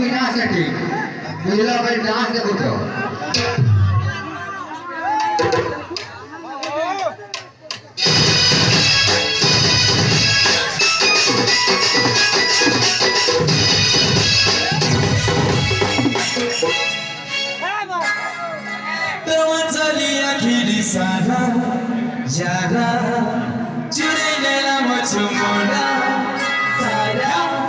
विनासाठी मुलीला काही डान्स दाखवतो. Sana jara churela machumona sara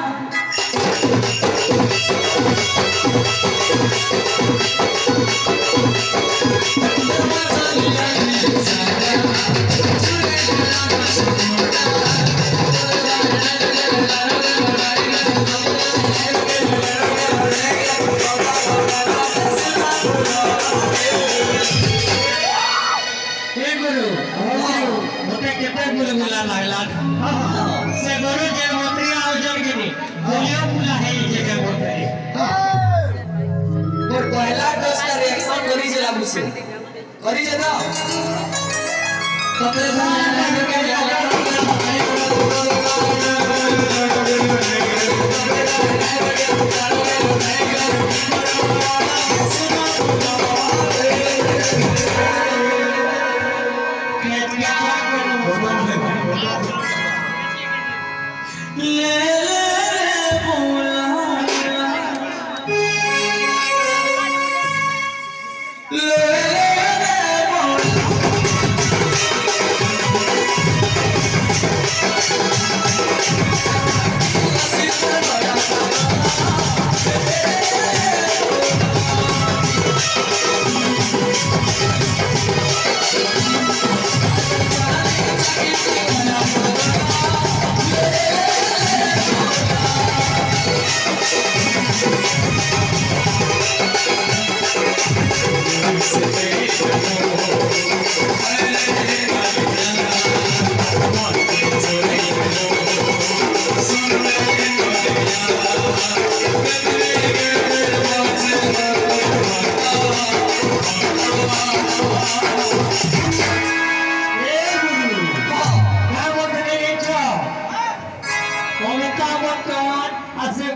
मुला लागला से गुरु जे मोत्री आवजन गिनी बोलियो मुला है जे के मोत्री और पहला डोज का रिएक्शन करी जला मुझसे करी जला कपड़े बनाने के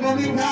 गोविंदा